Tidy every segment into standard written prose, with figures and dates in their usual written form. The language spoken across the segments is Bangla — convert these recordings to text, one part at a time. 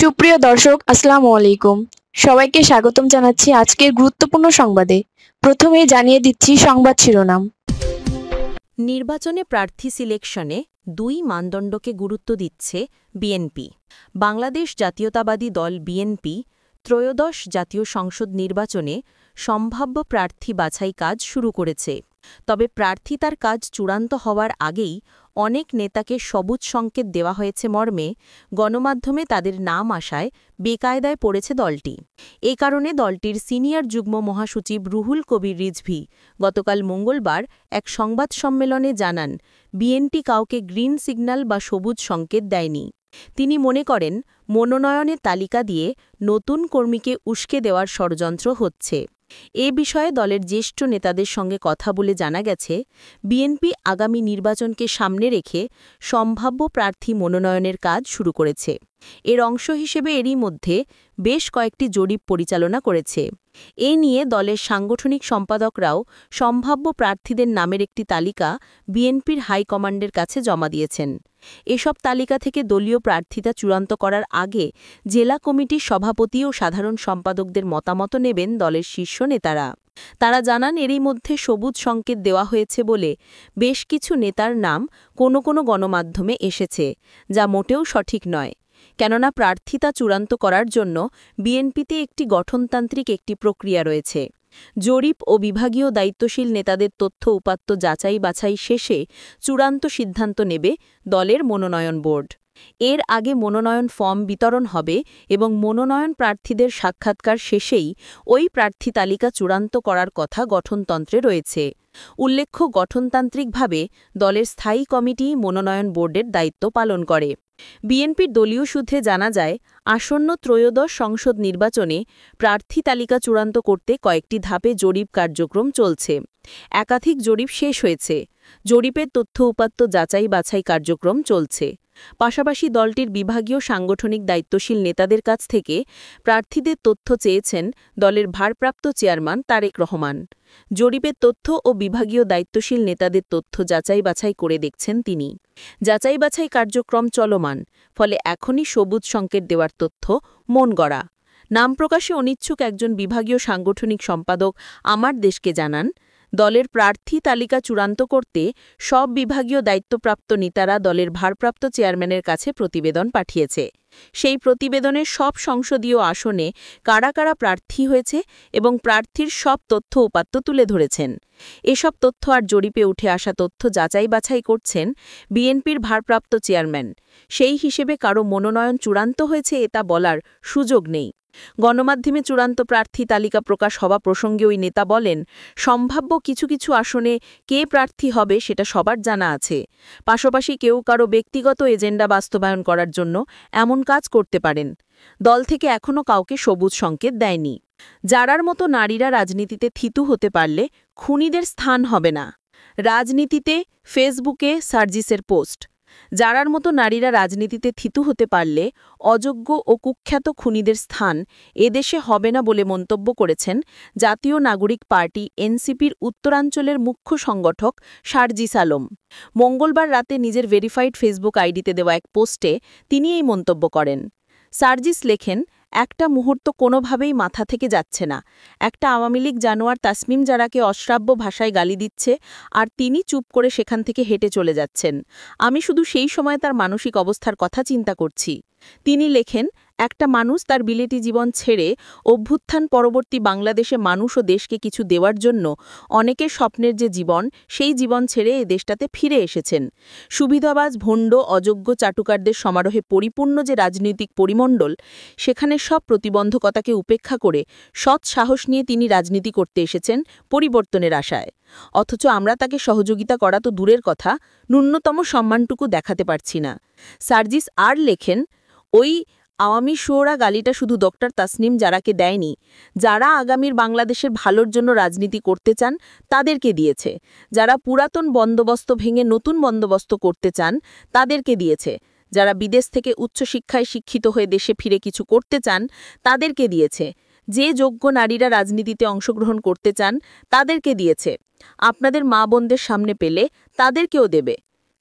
সুপ্রিয় দর্শক, আসসালামু আলাইকুম। সবাইকে স্বাগতম জানাচ্ছি আজকের গুরুত্বপূর্ণ সংবাদে। প্রথমেই জানিয়ে দিচ্ছি সংবাদ শিরোনাম। নির্বাচনে প্রার্থী সিলেকশনে দুই মানদণ্ডকে গুরুত্ব দিচ্ছে বিএনপি। বাংলাদেশ জাতীয়তাবাদী দল বিএনপি ত্রয়োদশ জাতীয় সংসদ নির্বাচনে সম্ভাব্য প্রার্থী বাছাই কাজ শুরু করেছে। তবে প্রার্থিতার কাজ চূড়ান্ত হওয়ার আগেই অনেক নেতাকে সবুজ সংকেত দেওয়া হয়েছে মর্মে গণমাধ্যমে তাদের নাম আসায় বেকায়দায় পড়েছে দলটি। এ কারণে দলটির সিনিয়র যুগ্ম মহাসচিব রুহুল কবির রিজভী গতকাল মঙ্গলবার এক সংবাদ সম্মেলনে জানান, বিএনপি কাউকে গ্রিন সিগন্যাল বা সবুজ সংকেত দেয়নি। তিনি মনে করেন, মনোনয়নের তালিকা দিয়ে নতুন কর্মীকে উস্কে দেওয়ার ষড়যন্ত্র হচ্ছে। এ বিষয়ে দলের জ্যেষ্ঠ নেতাদের সঙ্গে কথা বলে জানা গেছে, বিএনপি আগামী নির্বাচনকে সামনে রেখে সম্ভাব্য প্রার্থী মনোনয়নের কাজ শুরু করেছে। এর অংশ হিসেবে এরই মধ্যে বেশ কয়েকটি জরিপ পরিচালনা করেছে। এ নিয়ে দলের সাংগঠনিক সম্পাদকরাও সম্ভাব্য প্রার্থীদের নামের একটি তালিকা বিএনপির হাইকমান্ডের কাছে জমা দিয়েছেন। এসব তালিকা থেকে দলীয় প্রার্থিতা চূড়ান্ত করার আগে জেলা কমিটির সভাপতি ও সাধারণ সম্পাদকদের মতামত নেবেন দলের শীর্ষ নেতারা। তারা জানান, এরই মধ্যে সবুজ সংকেত দেওয়া হয়েছে বলে বেশ কিছু নেতার নাম কোনো কোনো গণমাধ্যমে এসেছে, যা মোটেও সঠিক নয়। কেননা প্রার্থিতা চূড়ান্ত করার জন্য বিএনপিতে একটি গঠনতান্ত্রিক একটি প্রক্রিয়া রয়েছে। জরিপ ও বিভাগীয় দায়িত্বশীল নেতাদের তথ্য উপাত্ত যাচাই বাছাই শেষে চূড়ান্ত সিদ্ধান্ত নেবে দলের মনোনয়ন বোর্ড। এর আগে মনোনয়ন ফর্ম বিতরণ হবে এবং মনোনয়ন প্রার্থীদের সাক্ষাৎকার শেষেই ওই প্রার্থী তালিকা চূড়ান্ত করার কথা গঠনতন্ত্রে রয়েছে। উল্লেখ্য, গঠনতান্ত্রিকভাবে দলের স্থায়ী কমিটি মনোনয়ন বোর্ডের দায়িত্ব পালন করে। বিএনপির দলীয় সূত্রে জানা যায়, আসন্ন ত্রয়োদশ সংসদ নির্বাচনে প্রার্থী তালিকা চূড়ান্ত করতে কয়েকটি ধাপে জরিপ কার্যক্রম চলছে। একাধিক জরিপ শেষ হয়েছে। জরিপের তথ্য উপাত্ত যাচাই বাছাই কার্যক্রম চলছে। পাশাপাশি দলটির বিভাগীয় সাংগঠনিক দায়িত্বশীল নেতাদের কাছ থেকে প্রার্থীদের তথ্য চেয়েছেন দলের ভারপ্রাপ্ত চেয়ারম্যান তারেক রহমান। জরিপের তথ্য ও বিভাগীয় দায়িত্বশীল নেতাদের তথ্য যাচাই বাছাই করে দেখছেন তিনি। যাচাই বাছাই কার্যক্রম চলমান, ফলে এখনই সবুজ সংকেত দেওয়ার তথ্য মন গড়া। নাম প্রকাশে অনিচ্ছুক একজন বিভাগীয় সাংগঠনিক সম্পাদক আমার দেশকে জানান, দলের প্রার্থী তালিকা চূড়ান্ত করতে সব বিভাগীয় দায়িত্বপ্রাপ্ত নেতারা দলের ভারপ্রাপ্ত চেয়ারম্যানের কাছে প্রতিবেদন পাঠিয়েছে। সেই প্রতিবেদনের সব সংসদীয় আসনে কারা কারা প্রার্থী হয়েছে এবং প্রার্থীর সব তথ্য উপাত্ত তুলে ধরেছেন। এসব তথ্য আর জরিপে উঠে আসা তথ্য যাচাই বাছাই করছেন বিএনপির ভারপ্রাপ্ত চেয়ারম্যান। সেই হিসেবে কারো মনোনয়ন চূড়ান্ত হয়েছে এটা বলার সুযোগ নেই। গণমাধ্যমে চূড়ান্ত প্রার্থী তালিকা প্রকাশ হওয়া প্রসঙ্গে ওই নেতা বলেন, সম্ভাব্য কিছু কিছু আসনে কে প্রার্থী হবে সেটা সবার জানা আছে। পাশাপাশি কেউ কারো ব্যক্তিগত এজেন্ডা বাস্তবায়ন করার জন্য এমন কাজ করতে পারেন। দল থেকে এখনও কাউকে সবুজ সংকেত দেয়নি। যারার মতো নারীরা রাজনীতিতে থিতু হতে পারলে খুনিদের স্থান হবে না। রাজনীতিতে ফেসবুকে সার্জিসের পোস্ট। যারার মতো নারীরা রাজনীতিতে থিতু হতে পারলে অযোগ্য ও কুখ্যাত খুনিদের স্থান এদেশে হবে না বলে মন্তব্য করেছেন জাতীয় নাগরিক পার্টি এনসিপির উত্তরাঞ্চলের মুখ্য সংগঠক সার্জিস আলম। মঙ্গলবার রাতে নিজের ভেরিফাইড ফেসবুক আইডিতে দেওয়া এক পোস্টে তিনি এই মন্তব্য করেন। সার্জিস লেখেন, একটা মুহূর্ত কোনোভাবেই মাথা থেকে যাচ্ছে না। একটা আওয়ামী লীগ জানোয়ার তাসমিম জারাকে অশ্রাব্য ভাষায় গালি দিচ্ছে আর তিনি চুপ করে সেখান থেকে হেঁটে চলে যাচ্ছেন। আমি শুধু সেই সময় তার মানসিক অবস্থার কথা চিন্তা করছি। তিনি লেখেন, একটা মানুষ তার বিলেতি জীবন ছেড়ে অভ্যুত্থান পরবর্তী বাংলাদেশে মানুষ ও দেশকে কিছু দেওয়ার জন্য অনেকের স্বপ্নের যে জীবন, সেই জীবন ছেড়ে এ দেশটাতে ফিরে এসেছেন। সুবিধাবাজ, ভণ্ড, অযোগ্য চাটুকারদের সমারোহে পরিপূর্ণ যে রাজনৈতিক পরিমণ্ডল, সেখানে সব প্রতিবন্ধকতাকে উপেক্ষা করে সৎ সাহস নিয়ে তিনি রাজনীতি করতে এসেছেন পরিবর্তনের আশায়। অথচ আমরা তাকে সহযোগিতা করা তো দূরের কথা, ন্যূনতম সম্মানটুকু দেখাতে পারছি না। সার্জিস আর লেখেন, ওই আওয়ামী শুয়োরা গালিটা শুধু ডক্টর তাসনিম জারাকে দেয়নি, যারা আগামীর বাংলাদেশের ভালোর জন্য রাজনীতি করতে চান তাদেরকে দিয়েছে। যারা পুরাতন বন্দোবস্ত ভেঙে নতুন বন্দোবস্ত করতে চান তাদেরকে দিয়েছে। যারা বিদেশ থেকে উচ্চশিক্ষায় শিক্ষিত হয়ে দেশে ফিরে কিছু করতে চান তাদেরকে দিয়েছে। যে যোগ্য নারীরা রাজনীতিতে অংশগ্রহণ করতে চান তাদেরকে দিয়েছে। আপনাদের মা বোনদের সামনে পেলে তাদেরকেও দেবে।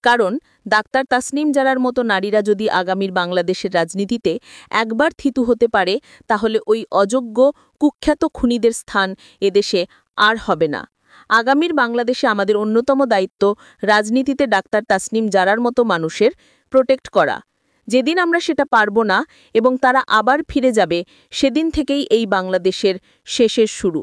কারণ ডাক্তার তাসনিম জারার মতো নারীরা যদি আগামীর বাংলাদেশের রাজনীতিতে একবার থিতু হতে পারে তাহলে ওই অযোগ্য কুখ্যাত খুনিদের স্থান এদেশে আর হবে না। আগামীর বাংলাদেশে আমাদের অন্যতম দায়িত্ব রাজনীতিতে ডাক্তার তাসনিম জারার মতো মানুষের প্রোটেক্ট করা। যেদিন আমরা সেটা পারব না এবং তারা আবার ফিরে যাবে, সেদিন থেকেই এই বাংলাদেশের শেষের শুরু।